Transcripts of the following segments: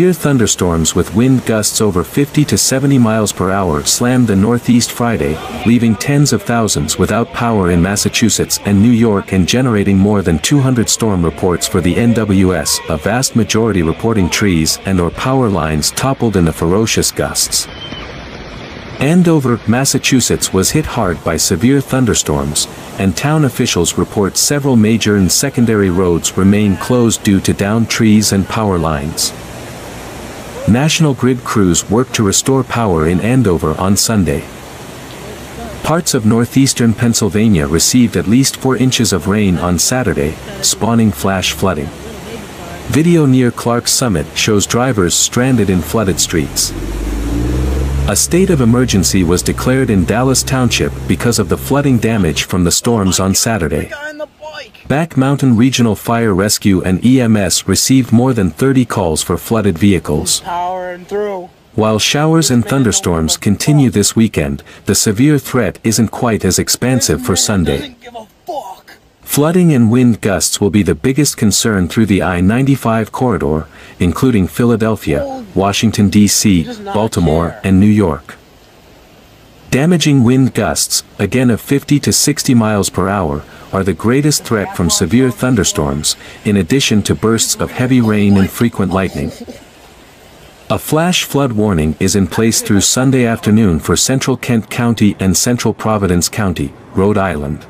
Severe thunderstorms with wind gusts over 50 to 70 miles per hour slammed the Northeast Friday, leaving tens of thousands without power in Massachusetts and New York and generating more than 200 storm reports for the NWS, a vast majority reporting trees and/or power lines toppled in the ferocious gusts. Andover, Massachusetts was hit hard by severe thunderstorms, and town officials report several major and secondary roads remain closed due to downed trees and power lines. National Grid crews worked to restore power in Andover on Sunday. Parts of northeastern Pennsylvania received at least 4 inches of rain on Saturday, spawning flash flooding. Video near Clark's Summit shows drivers stranded in flooded streets. A state of emergency was declared in Dallas Township because of the flooding damage from the storms on Saturday. Back Mountain Regional Fire Rescue and EMS received more than 30 calls for flooded vehicles. While showers and thunderstorms continue this weekend, the severe threat isn't quite as expansive for Sunday. Flooding and wind gusts will be the biggest concern through the I-95 corridor, including Philadelphia, Washington, D.C., Baltimore, and New York. Damaging wind gusts, again of 50 to 60 miles per hour, are the greatest threat from severe thunderstorms, in addition to bursts of heavy rain and frequent lightning. A flash flood warning is in place through Sunday afternoon for Central Kent County and Central Providence County, Rhode Island.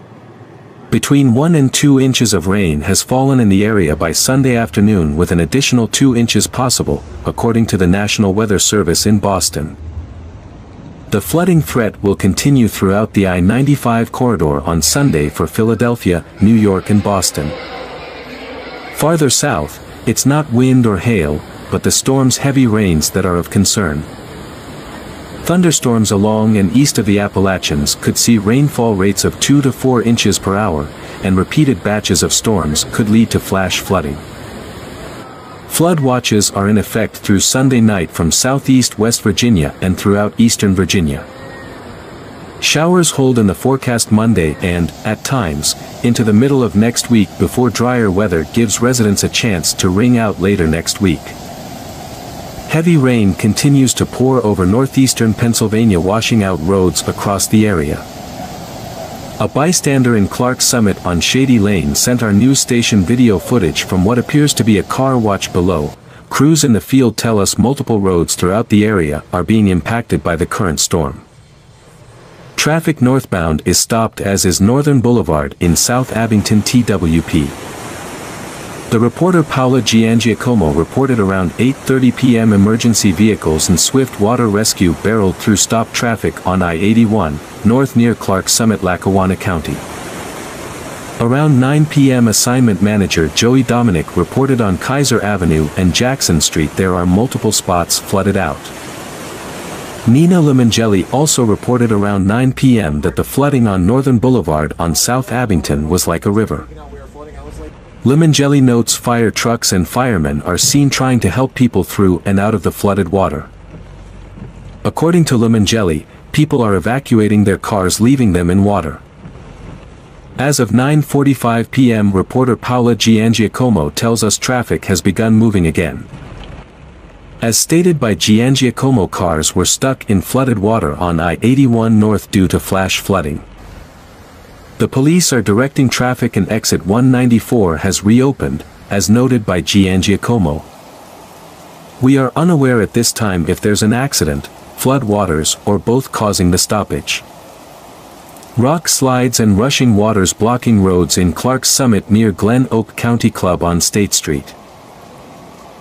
Between 1 and 2 inches of rain has fallen in the area by Sunday afternoon, with an additional 2 inches possible, according to the National Weather Service in Boston. The flooding threat will continue throughout the I-95 corridor on Sunday for Philadelphia, New York and Boston. Farther south, it's not wind or hail, but the storm's heavy rains that are of concern. Thunderstorms along and east of the Appalachians could see rainfall rates of 2 to 4 inches per hour, and repeated batches of storms could lead to flash flooding. Flood watches are in effect through Sunday night from southeast West Virginia and throughout eastern Virginia. Showers hold in the forecast Monday and, at times, into the middle of next week before drier weather gives residents a chance to wring out later next week. Heavy rain continues to pour over northeastern Pennsylvania, washing out roads across the area. A bystander in Clark's Summit on Shady Lane sent our news station video footage from what appears to be a car watch below. Crews in the field tell us multiple roads throughout the area are being impacted by the current storm. Traffic northbound is stopped, as is Northern Boulevard in South Abington TWP. The reporter Paula Giangiacomo reported around 8:30 p.m. emergency vehicles and swift water rescue barreled through stopped traffic on I-81, north near Clark's Summit, Lackawanna County. Around 9 p.m. assignment manager Joey Dominic reported on Kaiser Avenue and Jackson Street there are multiple spots flooded out. Nina Limongelli also reported around 9 p.m. that the flooding on Northern Boulevard on South Abington was like a river. Limongelli notes fire trucks and firemen are seen trying to help people through and out of the flooded water. According to Limongelli, people are evacuating their cars, leaving them in water. As of 9:45 p.m. reporter Paula Giangiacomo tells us traffic has begun moving again. As stated by Giangiacomo, cars were stuck in flooded water on I-81 north due to flash flooding. The police are directing traffic and exit 194 has reopened, as noted by Giangiacomo. We are unaware at this time if there's an accident, flood waters, or both causing the stoppage. Rock slides and rushing waters blocking roads in Clark's Summit near Glen Oak County Club on State Street.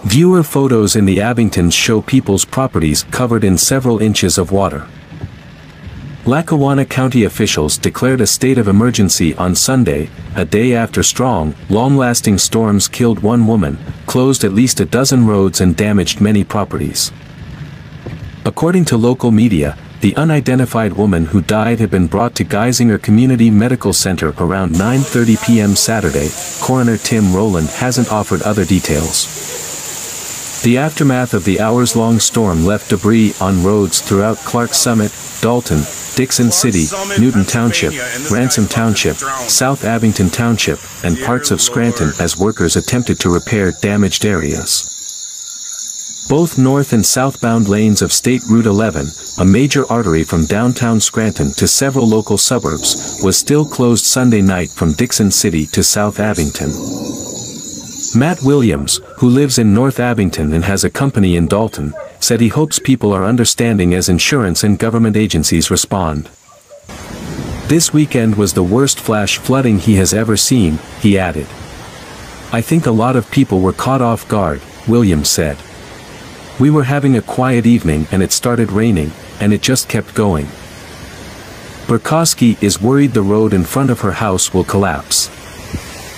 Viewer photos in the Abingtons show people's properties covered in several inches of water. Lackawanna County officials declared a state of emergency on Sunday, a day after strong, long-lasting storms killed one woman, closed at least a dozen roads and damaged many properties. According to local media, the unidentified woman who died had been brought to Geisinger Community Medical Center around 9:30 p.m. Saturday. Coroner Tim Rowland hasn't offered other details. The aftermath of the hours-long storm left debris on roads throughout Clark's Summit, Dalton, Dixon City, Newton Township, Ransom Township, South Abington Township, and parts of Scranton as workers attempted to repair damaged areas. Both north and southbound lanes of State Route 11, a major artery from downtown Scranton to several local suburbs, was still closed Sunday night from Dixon City to South Abington. Matt Williams, who lives in North Abington and has a company in Dalton, said he hopes people are understanding as insurance and government agencies respond. This weekend was the worst flash flooding he has ever seen, he added. I think a lot of people were caught off guard, Williams said. We were having a quiet evening and it started raining, and it just kept going. Burkowski is worried the road in front of her house will collapse.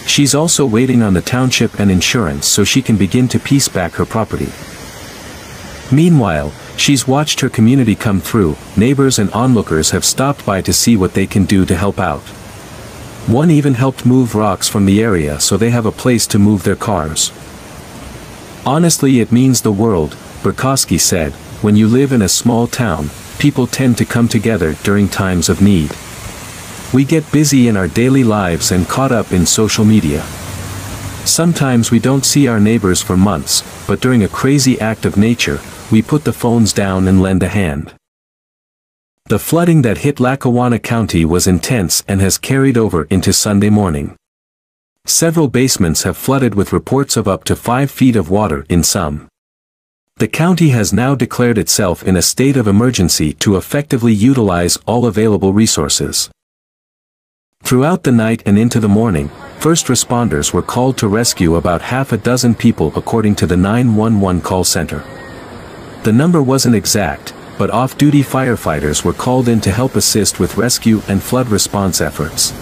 She's also waiting on the township and insurance so she can begin to piece back her property. Meanwhile, she's watched her community come through. Neighbors and onlookers have stopped by to see what they can do to help out. One even helped move rocks from the area so they have a place to move their cars. Honestly, it means the world, Burkowski said. When you live in a small town, people tend to come together during times of need. We get busy in our daily lives and caught up in social media. Sometimes we don't see our neighbors for months, but during a crazy act of nature, we put the phones down and lend a hand. The flooding that hit Lackawanna County was intense and has carried over into Sunday morning. Several basements have flooded with reports of up to 5 feet of water in some. The county has now declared itself in a state of emergency to effectively utilize all available resources. Throughout the night and into the morning, first responders were called to rescue about half a dozen people according to the 911 call center. The number wasn't exact, but off-duty firefighters were called in to help assist with rescue and flood response efforts.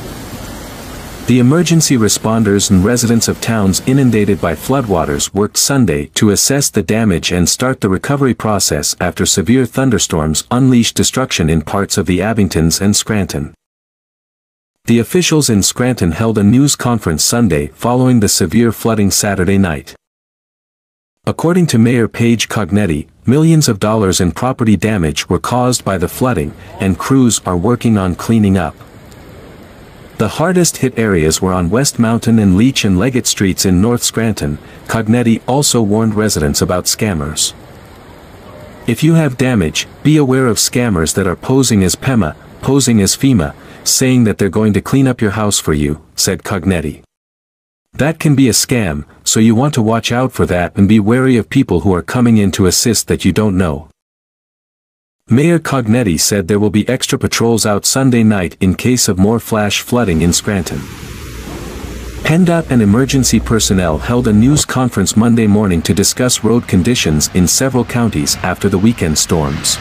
The emergency responders and residents of towns inundated by floodwaters worked Sunday to assess the damage and start the recovery process after severe thunderstorms unleashed destruction in parts of the Abingtons and Scranton. The officials in Scranton held a news conference Sunday following the severe flooding Saturday night. According to Mayor Paige Cognetti, millions of dollars in property damage were caused by the flooding, and crews are working on cleaning up. The hardest hit areas were on West Mountain and Leach and Leggett Streets in North Scranton. Cognetti also warned residents about scammers. If you have damage, be aware of scammers that are posing as PEMA, posing as FEMA, saying that they're going to clean up your house for you, said Cognetti. That can be a scam, so you want to watch out for that and be wary of people who are coming in to assist that you don't know. Mayor Cognetti said there will be extra patrols out Sunday night in case of more flash flooding in Scranton. PennDOT and emergency personnel held a news conference Monday morning to discuss road conditions in several counties after the weekend storms.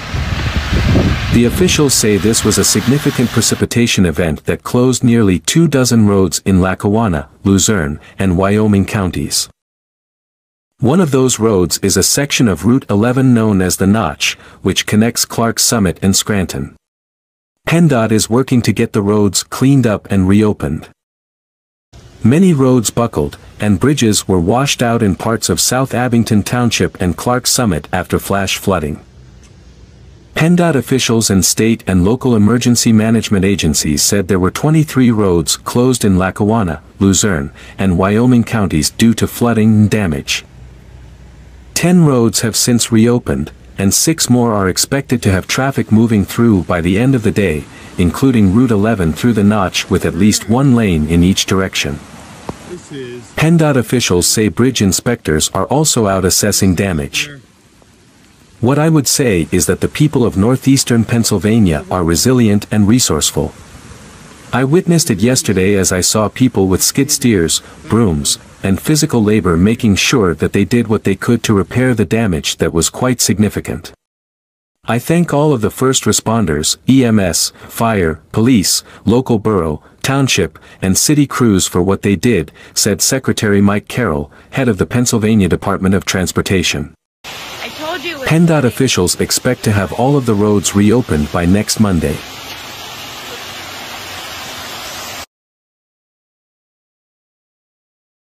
The officials say this was a significant precipitation event that closed nearly 24 roads in Lackawanna, Luzerne, and Wyoming counties. One of those roads is a section of Route 11 known as the Notch, which connects Clark Summit and Scranton. PennDOT is working to get the roads cleaned up and reopened. Many roads buckled, and bridges were washed out in parts of South Abington Township and Clark Summit after flash flooding. PennDOT officials and state and local emergency management agencies said there were 23 roads closed in Lackawanna, Luzerne, and Wyoming counties due to flooding and damage. 10 roads have since reopened, and 6 more are expected to have traffic moving through by the end of the day, including Route 11 through the Notch with at least 1 lane in each direction. PennDOT officials say bridge inspectors are also out assessing damage. What I would say is that the people of northeastern Pennsylvania are resilient and resourceful. I witnessed it yesterday as I saw people with skid steers, brooms, and physical labor making sure that they did what they could to repair the damage that was quite significant. I thank all of the first responders, EMS, fire, police, local borough, township, and city crews for what they did, said Secretary Mike Carroll, head of the Pennsylvania Department of Transportation. PennDOT officials expect to have all of the roads reopened by next Monday.